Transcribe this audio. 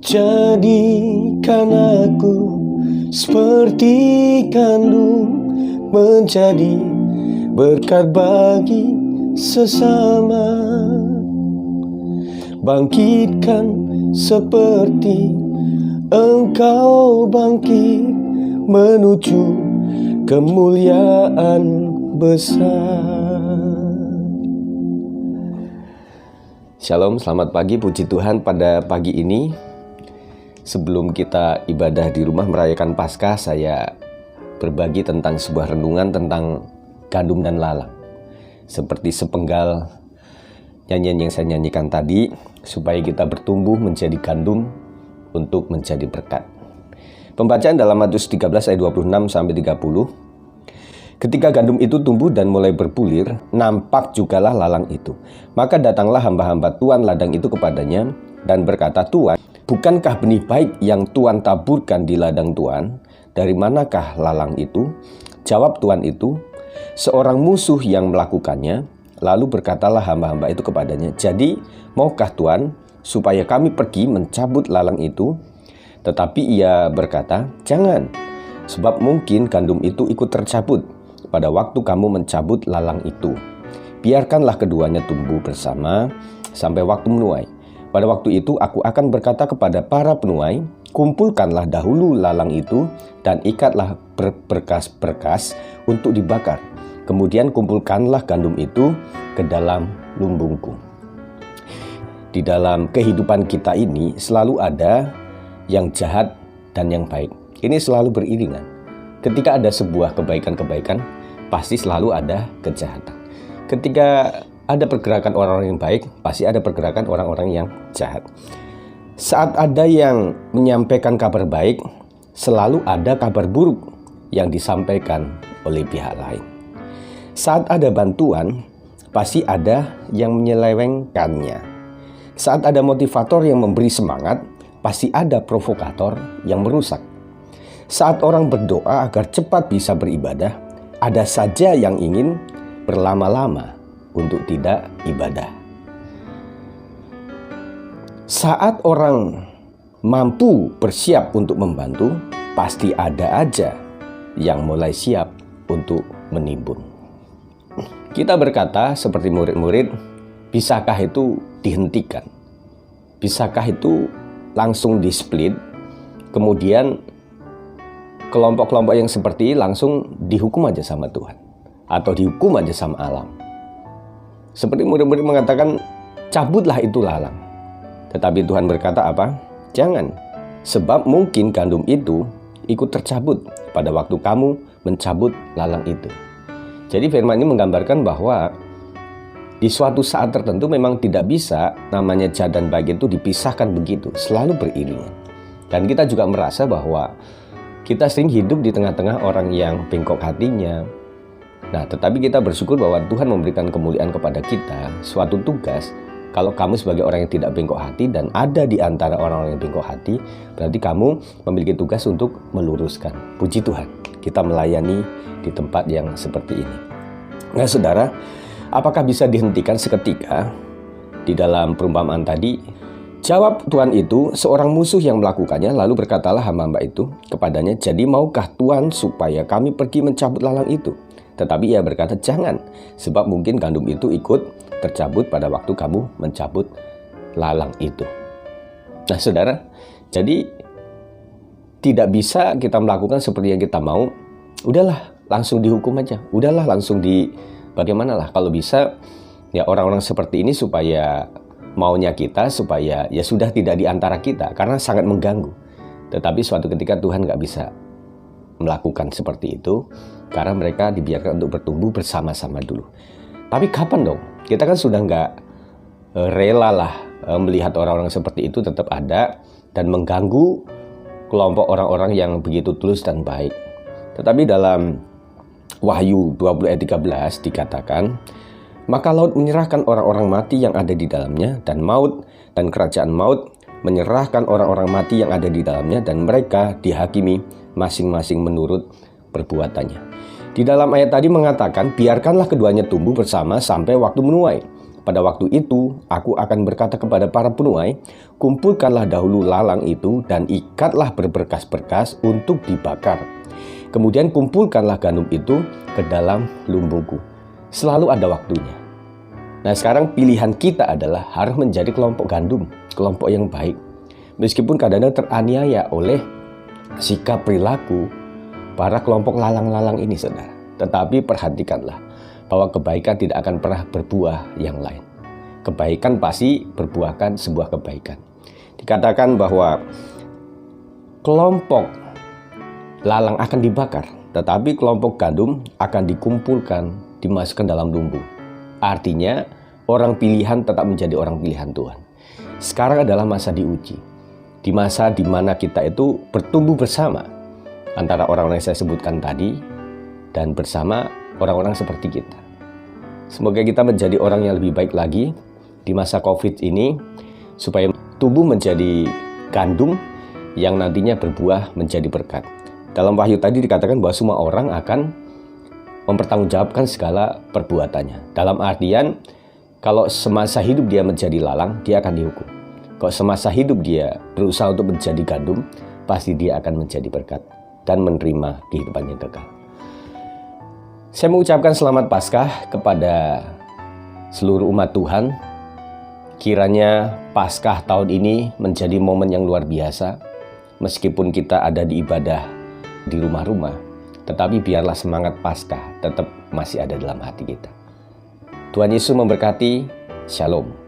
Jadikan aku seperti gandum, menjadi berkat bagi sesama. Bangkitkan seperti Engkau bangkit, menuju kemuliaan besar. Shalom, selamat pagi, puji Tuhan pada pagi ini. Sebelum kita ibadah di rumah merayakan Paskah, saya berbagi tentang sebuah renungan tentang gandum dan lalang. Seperti sepenggal nyanyian yang saya nyanyikan tadi, supaya kita bertumbuh menjadi gandum untuk menjadi berkat. Pembacaan dalam Matius 13 ayat 26 sampai 30. Ketika gandum itu tumbuh dan mulai berbulir, nampak jugalah lalang itu. Maka datanglah hamba-hamba tuan ladang itu kepadanya dan berkata, "Tuan, bukankah benih baik yang Tuan taburkan di ladang Tuan? Dari manakah lalang itu?" Jawab tuan itu, "Seorang musuh yang melakukannya." Lalu berkatalah hamba-hamba itu kepadanya, "Jadi, maukah Tuan supaya kami pergi mencabut lalang itu?" Tetapi ia berkata, "Jangan, sebab mungkin gandum itu ikut tercabut pada waktu kamu mencabut lalang itu. Biarkanlah keduanya tumbuh bersama sampai waktu menuai. Pada waktu itu aku akan berkata kepada para penuai, kumpulkanlah dahulu lalang itu dan ikatlah berberkas-berkas untuk dibakar. Kemudian kumpulkanlah gandum itu ke dalam lumbungku." Di dalam kehidupan kita ini selalu ada yang jahat dan yang baik. Ini selalu beriringan. Ketika ada sebuah kebaikan-kebaikan, pasti selalu ada kejahatan. Ketika ada pergerakan orang-orang yang baik, pasti ada pergerakan orang-orang yang jahat. Saat ada yang menyampaikan kabar baik, selalu ada kabar buruk yang disampaikan oleh pihak lain. Saat ada bantuan, pasti ada yang menyelewengkannya. Saat ada motivator yang memberi semangat, pasti ada provokator yang merusak. Saat orang berdoa agar cepat bisa beribadah, ada saja yang ingin berlama-lama untuk tidak ibadah. Saat orang mampu bersiap untuk membantu, pasti ada aja yang mulai siap untuk menimbun. Kita berkata seperti murid-murid, bisakah itu dihentikan? Bisakah itu langsung di-split, kemudian kelompok-kelompok yang seperti ini langsung dihukum aja sama Tuhan, atau dihukum aja sama alam? Seperti murid-murid mengatakan, cabutlah itu lalang. Tetapi Tuhan berkata apa? Jangan, sebab mungkin gandum itu ikut tercabut pada waktu kamu mencabut lalang itu. Jadi firman ini menggambarkan bahwa di suatu saat tertentu memang tidak bisa namanya jahat dan baik itu dipisahkan begitu, selalu beriringan. Dan kita juga merasa bahwa kita sering hidup di tengah-tengah orang yang bengkok hatinya. Nah, tetapi kita bersyukur bahwa Tuhan memberikan kemuliaan kepada kita, suatu tugas. Kalau kamu sebagai orang yang tidak bengkok hati dan ada di antara orang-orang yang bengkok hati, berarti kamu memiliki tugas untuk meluruskan. Puji Tuhan, kita melayani di tempat yang seperti ini. Nah, saudara, apakah bisa dihentikan seketika? Di dalam perumpamaan tadi, jawab tuan itu, seorang musuh yang melakukannya. Lalu berkatalah hamba-hamba itu kepadanya, "Jadi maukah Tuan supaya kami pergi mencabut lalang itu?" Tetapi ia berkata, "Jangan, sebab mungkin gandum itu ikut tercabut pada waktu kamu mencabut lalang itu." Nah, saudara, jadi tidak bisa kita melakukan seperti yang kita mau. Udahlah, langsung dihukum aja. Udahlah, langsung bagaimana lah, kalau bisa ya orang-orang seperti ini supaya maunya kita, supaya ya sudah tidak di antara kita, karena sangat mengganggu. Tetapi suatu ketika Tuhan nggak bisa melakukan seperti itu, karena mereka dibiarkan untuk bertumbuh bersama-sama dulu. Tapi kapan dong? Kita kan sudah nggak rela lah melihat orang-orang seperti itu tetap ada dan mengganggu kelompok orang-orang yang begitu tulus dan baik. Tetapi dalam Wahyu 20 ayat 13 dikatakan, "Maka laut menyerahkan orang-orang mati yang ada di dalamnya, dan maut dan kerajaan maut menyerahkan orang-orang mati yang ada di dalamnya, dan mereka dihakimi masing-masing menurut perbuatannya." Di dalam ayat tadi mengatakan, biarkanlah keduanya tumbuh bersama sampai waktu menuai. Pada waktu itu, aku akan berkata kepada para penuai, kumpulkanlah dahulu lalang itu dan ikatlah berberkas-berkas untuk dibakar. Kemudian kumpulkanlah gandum itu ke dalam lumbungku. Selalu ada waktunya. Nah, sekarang pilihan kita adalah harus menjadi kelompok gandum, kelompok yang baik. Meskipun kadang-kadang teraniaya oleh sikap perilaku para kelompok lalang-lalang ini, saudara. Tetapi perhatikanlah bahwa kebaikan tidak akan pernah berbuah yang lain. Kebaikan pasti berbuahkan sebuah kebaikan. Dikatakan bahwa kelompok lalang akan dibakar, tetapi kelompok gandum akan dikumpulkan, dimasukkan dalam lumbung. Artinya, orang pilihan tetap menjadi orang pilihan Tuhan. Sekarang adalah masa diuji. Di masa di mana kita itu bertumbuh bersama antara orang-orang yang saya sebutkan tadi dan bersama orang-orang seperti kita. Semoga kita menjadi orang yang lebih baik lagi di masa COVID ini, supaya tumbuh menjadi gandum yang nantinya berbuah menjadi berkat. Dalam Wahyu tadi dikatakan bahwa semua orang akan mempertanggungjawabkan segala perbuatannya. Dalam artian, kalau semasa hidup dia menjadi lalang, dia akan dihukum. Kalau semasa hidup dia berusaha untuk menjadi gandum, pasti dia akan menjadi berkat dan menerima kehidupan yang kekal. Saya mengucapkan selamat Paskah kepada seluruh umat Tuhan. Kiranya Paskah tahun ini menjadi momen yang luar biasa. Meskipun kita ada di ibadah di rumah-rumah, tetapi biarlah semangat Paskah tetap masih ada dalam hati kita. Tuhan Yesus memberkati. Shalom.